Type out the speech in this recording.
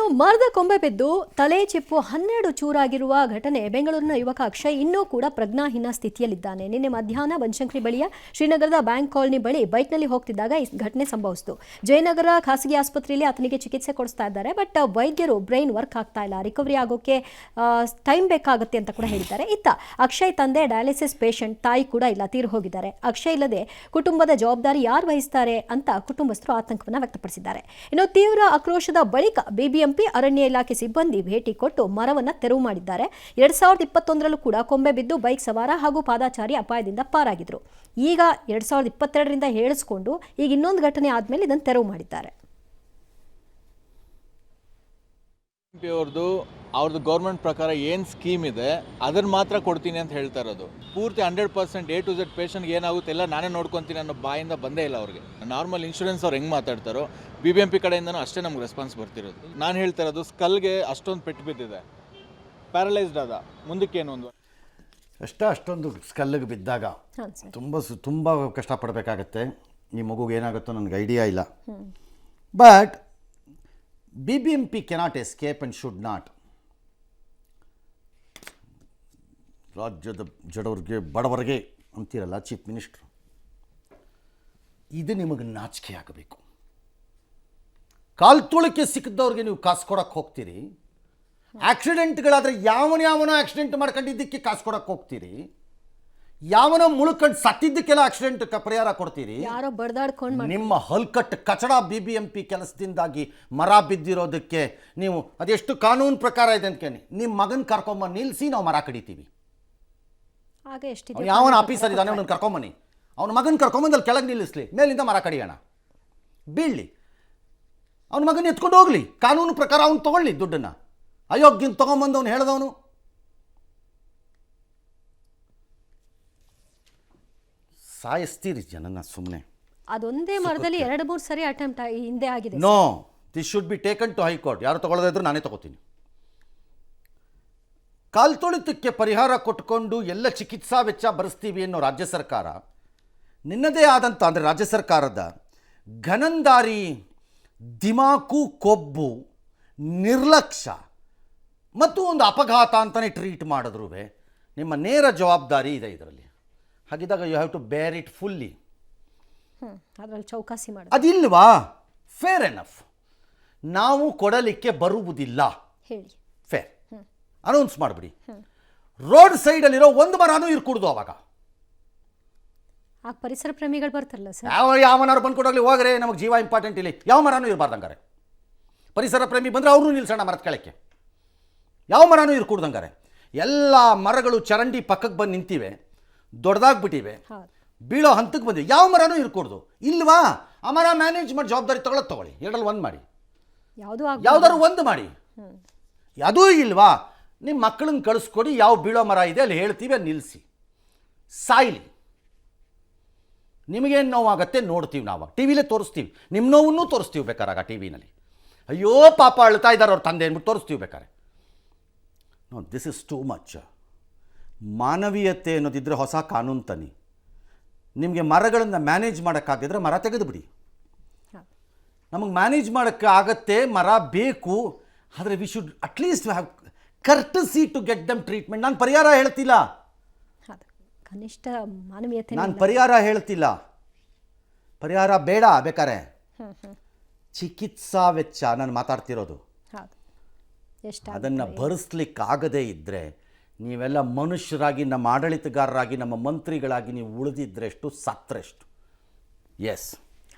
ಇನ್ನು ಮರದ ಕೊಂಬೆ ಬಿದ್ದು ತಲೆ ಚಿಪ್ಪು 12 ಚೂರಾಗಿರುವ ಘಟನೆ ಬೆಂಗಳೂರಿನ ಯುವಕ ಅಕ್ಷಯ್ ಇನ್ನೂ ಕೂಡ ಪ್ರಜ್ಞಾಹೀನ ಸ್ಥಿತಿಯಲ್ಲಿದ್ದಾನೆ. ನಿನ್ನೆ ಮಧ್ಯಾಹ್ನ ಬನಶಂಕರಿ ಬಳಿಯ ಶ್ರೀನಗರದ ಬ್ಯಾಂಕ್ ಕಾಲನಿ ಬಳಿ ಬೈಕ್ನಲ್ಲಿ ಹೋಗ್ತಿದ್ದಾಗ ಈ ಘಟನೆ ಸಂಭವಿಸಿತು. ಜಯನಗರ ಖಾಸಗಿ ಆಸ್ಪತ್ರೆಯಲ್ಲಿ ಆತನಿಗೆ ಚಿಕಿತ್ಸೆ ಕೊಡಿಸ್ತಾ ಇದ್ದಾರೆ. ಬಟ್ ವೈದ್ಯರು ಬ್ರೈನ್ ವರ್ಕ್ ಆಗ್ತಾ ಇಲ್ಲ, ರಿಕವರಿ ಆಗೋಕೆ ಟೈಮ್ ಬೇಕಾಗುತ್ತೆ ಅಂತ ಕೂಡ ಹೇಳಿದ್ದಾರೆ. ಇತ್ತ ಅಕ್ಷಯ್ ತಂದೆ ಡಯಾಲಿಸಿಸ್ ಪೇಷಂಟ್, ತಾಯಿ ಕೂಡ ಇಲ್ಲ, ತೀರು ಹೋಗಿದ್ದಾರೆ. ಅಕ್ಷಯ್ ಇಲ್ಲದೆ ಕುಟುಂಬದ ಜವಾಬ್ದಾರಿ ಯಾರು ವಹಿಸ್ತಾರೆ ಅಂತ ಕುಟುಂಬಸ್ಥರು ಆತಂಕವನ್ನು ವ್ಯಕ್ತಪಡಿಸಿದ್ದಾರೆ. ಇನ್ನು ತೀವ್ರ ಆಕ್ರೋಶದ ಬಳಿಕ ಬಿಬಿಎಂಪಿ ಅರಣ್ಯ ಇಲಾಖೆ ಸಿಬ್ಬಂದಿ ಭೇಟಿ ಕೊಟ್ಟು ಮರವನ್ನು ತೆರವು ಮಾಡಿದ್ದಾರೆ. 2021ರಲ್ಲೂ ಕೂಡ ಕೊಂಬೆ ಬಿದ್ದು ಬೈಕ್ ಸವಾರ ಹಾಗೂ ಪಾದಾಚಾರಿ ಅಪಾಯದಿಂದ ಪಾರಾಗಿದ್ರು. ಈಗ 2022ರಿಂದ ಹೇಳಿಸ್ಕೊಂಡು ಈಗ ಇನ್ನೊಂದು ಘಟನೆ ಆದ್ಮೇಲೆ ಇದನ್ನು ತೆರವು ಮಾಡಿದ್ದಾರೆ. ಅವ್ರದ್ದು ಗೌರ್ಮೆಂಟ್ ಪ್ರಕಾರ ಏನು ಸ್ಕೀಮ್ ಇದೆ ಅದನ್ನು ಮಾತ್ರ ಕೊಡ್ತೀನಿ ಅಂತ ಹೇಳ್ತಾ ಇರೋದು. ಪೂರ್ತಿ 100% A to Z ಪೇಷಂಟ್ಗೆ ಏನಾಗುತ್ತೆ ಎಲ್ಲ ನಾನೇ ನೋಡ್ಕೊತೀನಿ ಅನ್ನೋ ಬಾಯಿಂದ ಬಂದೇ ಇಲ್ಲ ಅವ್ರಿಗೆ. ನಾರ್ಮಲ್ ಇನ್ಶೂರೆನ್ಸ್ ಅವ್ರು ಹೆಂಗೆ ಮಾತಾಡ್ತಾರೋ BBMP ಕಡೆಯಿಂದನೂ ಅಷ್ಟೇ ನಮ್ಗೆ ರೆಸ್ಪಾನ್ಸ್ ಬರ್ತಿರೋದು. ನಾನು ಹೇಳ್ತಾ ಇರೋದು ಸ್ಕಲ್ಗೆ ಅಷ್ಟೊಂದು ಪೆಟ್ಟು ಬಿದ್ದಿದೆ, ಪ್ಯಾರಲೈಸ್ಡ್ ಆದ, ಮುಂದಕ್ಕೇನು ಒಂದು ಅಷ್ಟೊಂದು ಸ್ಕಲ್ಗೆ ಬಿದ್ದಾಗ ತುಂಬ ಕಷ್ಟಪಡಬೇಕಾಗತ್ತೆ. ಈ ಮಗುಗೆ ಏನಾಗುತ್ತೋ ನನಗೆ ಐಡಿಯಾ ಇಲ್ಲ. But BBMP cannot escape and should not. ರಾಜ್ಯದ ಬಡವರಿಗೆ ಅಂತೀರಲ್ಲ ಚೀಫ್ ಮಿನಿಸ್ಟ್ರು, ಇದು ನಿಮಗೆ ನಾಚಿಕೆ ಆಗಬೇಕು. ಕಾಲು ತುಳಿಕೆ ಸಿಕ್ಕಿದವ್ರಿಗೆ ನೀವು ಕಾಸು ಕೊಡೋಕ್ಕೆ ಹೋಗ್ತೀರಿ. ಆಕ್ಸಿಡೆಂಟ್ಗಳಾದರೆ ಯಾವನೋ ಆಕ್ಸಿಡೆಂಟ್ ಮಾಡ್ಕೊಂಡಿದ್ದಕ್ಕೆ ಕಾಸು ಕೊಡೋಕ್ಕೆ ಹೋಗ್ತೀರಿ. ಯಾವನೋ ಮುಳುಕೊಂಡು ಸತ್ತಿದ್ದಕ್ಕೆಲ್ಲ ಆಕ್ಸಿಡೆಂಟ್ ಪರಿಹಾರ ಕೊಡ್ತೀರಿ. ನಿಮ್ಮ ಹಲ್ಕಟ್ಟು ಕಚಡ BBMP ಕೆಲಸದಿಂದಾಗಿ ಮರ ಬಿದ್ದಿರೋದಕ್ಕೆ ನೀವು ಅದೆಷ್ಟು ಕಾನೂನು ಪ್ರಕಾರ ಇದೆ ಅಂದ್ಕೇಳಿ ನಿಮ್ಮ ಮಗನ ಕರ್ಕೊಂಬಂದು ನಿಲ್ಲಿಸಿ ನಾವು ಮರ ಕಡಿತೀವಿ. ಯಾವನ ಆಫೀಸರ್ ಇದ್ದಾನೆ ಅವನನ್ನು ಕರ್ಕೊಂಬನ್ನಿ, ಅವನ ಮಗನ ಕರ್ಕೊಂಬಂದು ಅಲ್ಲಿ ಕೆಳಗೆ ನಿಲ್ಲಿಸ್ಲಿ, ಮೇಲಿಂದ ಮರ ಕಡಿಯೋಣ, ಬೀಳಲಿ, ಅವನ ಮಗನ ಎತ್ಕೊಂಡು ಹೋಗ್ಲಿ, ಕಾನೂನು ಪ್ರಕಾರ ಅವ್ನು ತೊಗೊಳ್ಳಿ ದುಡ್ಡನ್ನು. ಅಯೋಗ್ಯನ ತೊಗೊಂಬಂದು ಅವ್ನು ಹೇಳ್ದವನು ಸಾಯಿಸ್ತೀರಿ ಜನನ ಸುಮ್ಮನೆ. ಅದೊಂದೇ ಮರದಲ್ಲಿ 2-3 ಸರಿ ಅಟೆಂಪ್ಟ್ ಹಿಂದೆ ಆಗಿದೆ. No, this should be taken to high court. ಯಾರು ತಗೊಳ್ಳೋದಿದ್ರು ನಾನೇ ತಗೋತೀನಿ. ಕಾಲು ತೊಳಿತಕ್ಕೆ ಪರಿಹಾರ ಕೊಟ್ಕೊಂಡು ಎಲ್ಲ ಚಿಕಿತ್ಸಾ ವೆಚ್ಚ ಭರಿಸ್ತೀವಿ ಅನ್ನೋ ರಾಜ್ಯ ಸರ್ಕಾರ ನಿನ್ನದೇ ಆದಂಥ ಅಂದರೆ ರಾಜ್ಯ ಸರ್ಕಾರದ ಘನಂದಾರಿ ದಿಮಾಕು, ಕೊಬ್ಬು, ನಿರ್ಲಕ್ಷ್ಯ ಮತ್ತು ಒಂದು ಅಪಘಾತ ಅಂತಲೇ ಟ್ರೀಟ್ ಮಾಡಿದ್ರು ನಿಮ್ಮ ನೇರ ಜವಾಬ್ದಾರಿ ಇದೆ ಇದರಲ್ಲಿ. ಹಾಗಿದ್ದಾಗ you have to bear it fully. ಅದರಲ್ಲಿ ಚೌಕಾಸಿ ಮಾಡಿ ಅದಿಲ್ವಾ? Fair enough. ನಾವು ಕೊಡಲಿಕ್ಕೆ ಬರುವುದಿಲ್ಲ ಹೇಳಿ, ಫೇರ್ ಅನೌನ್ಸ್ ಮಾಡಿಬಿಡಿ. ರೋಡ್ ಸೈಡಲ್ಲಿರೋ ಒಂದು ಮರನೂ ಇರ್ಕೂಡ್ದು. ಅವಾಗ ಪರಿಸರ ಪ್ರೇಮಿಗಳು ಬರ್ತಾರಲ್ಲ ಸರ್, ಯಾವನಾರು ಬಂದ್ಕೊಡೋಗ್ಲಿ, ಹೋಗ್ರೆ ನಮಗೆ ಜೀವ ಇಂಪಾರ್ಟೆಂಟ್ ಇಲ್ಲಿ, ಯಾವ ಮರನೂ ಇರಬಾರ್ದಂಗಾರೆ. ಪರಿಸರ ಪ್ರೇಮಿ ಬಂದರೆ ಅವ್ರನ್ನೂ ನಿಲ್ಸೋಣ ಮರದ ಕೆಳಕ್ಕೆ, ಯಾವ ಮರನೂ ಇರ್ಕೂಡ್ದಂಗಾರೆ. ಎಲ್ಲ ಮರಗಳು ಚರಂಡಿ ಪಕ್ಕಕ್ಕೆ ಬಂದು ನಿಂತಿವೆ, ದೊಡ್ಡದಾಗ್ಬಿಟ್ಟಿವೆ, ಬೀಳೋ ಹಂತಕ್ಕೆ ಬಂದಿವೆ, ಯಾವ ಮರನೂ ಇರ್ಕೂಡ್ದು. ಇಲ್ವಾ? ಆ ಮರ ಮ್ಯಾನೇಜ್ ಮಾಡಿ ಜವಾಬ್ದಾರಿ ತಗೊಳ್ಳಿ, ಎರಡಲ್ಲಿ ಒಂದು ಮಾಡಿ, ಯಾವ್ದಾದ್ರು ಒಂದು ಮಾಡಿ. ಅದೂ ಇಲ್ವಾ? ನಿಮ್ಮ ಮಕ್ಕಳನ್ನ ಕಳಿಸ್ಕೊಡಿ, ಯಾವ ಬೀಳೋ ಮರ ಇದೆ ಅಲ್ಲಿ ಹೇಳ್ತೀವಿ, ಅಲ್ಲಿ ನಿಲ್ಲಿಸಿ, ಸಾಯ್ಲಿ. ನಿಮಗೇನು ನೋವಾಗತ್ತೆ ನೋಡ್ತೀವಿ, ನಾವು ಟಿ ವಿಲೇ ತೋರಿಸ್ತೀವಿ, ನಿಮ್ಮ ನೋವನ್ನೂ ತೋರಿಸ್ತೀವಿ ಬೇಕಾರಾಗ ಟಿ ವಿನಲ್ಲಿ. ಅಯ್ಯೋ ಪಾಪ ಅಳ್ತಾ ಇದ್ದಾರೆ ಅವ್ರ ತಂದೆ ಅಂದ್ಬಿಟ್ಟು ತೋರಿಸ್ತೀವಿ ಬೇಕಾರೆ. No, this is too much. ಮಾನವೀಯತೆ ಅನ್ನೋದಿದ್ದರೆ ಹೊಸ ಕಾನೂನು ತನ್ನಿ. ನಿಮಗೆ ಮರಗಳನ್ನು ಮ್ಯಾನೇಜ್ ಮಾಡೋಕ್ಕಾಗಿದ್ರೆ ಮರ ತೆಗೆದುಬಿಡಿ. ನಮಗೆ ಮ್ಯಾನೇಜ್ ಮಾಡೋಕ್ಕೆ ಆಗತ್ತೆ, ಮರ ಬೇಕು, ಆದರೆ we should at least have courtesy to get them treatment. ನಾನು ಪರಿಹಾರ ಹೇಳ್ತಿಲ್ಲ, ಕನಿಷ್ಠ ಮಾನವೀಯತೆ ನಾನು ಪರಿಹಾರ ಹೇಳ್ತಿಲ್ಲ. ಪರಿಹಾರ ಬೇಡ, ಬೇಕಾರೆ ಚಿಕಿತ್ಸಾ ವೆಚ್ಚ ನಾನು ಮಾತಾಡ್ತಿರೋದು. ಅದನ್ನು ಭರಿಸ್ಲಿಕ್ಕಾಗದೇ ಇದ್ದರೆ ನೀವೆಲ್ಲ ಮನುಷ್ಯರಾಗಿ, ನಮ್ಮ ಆಡಳಿತಗಾರರಾಗಿ, ನಮ್ಮ ಮಂತ್ರಿಗಳಾಗಿ ನೀವು ಉಳಿದಿದ್ರೆಷ್ಟು, ಸತ್ರೆಷ್ಟು. ಎಸ್.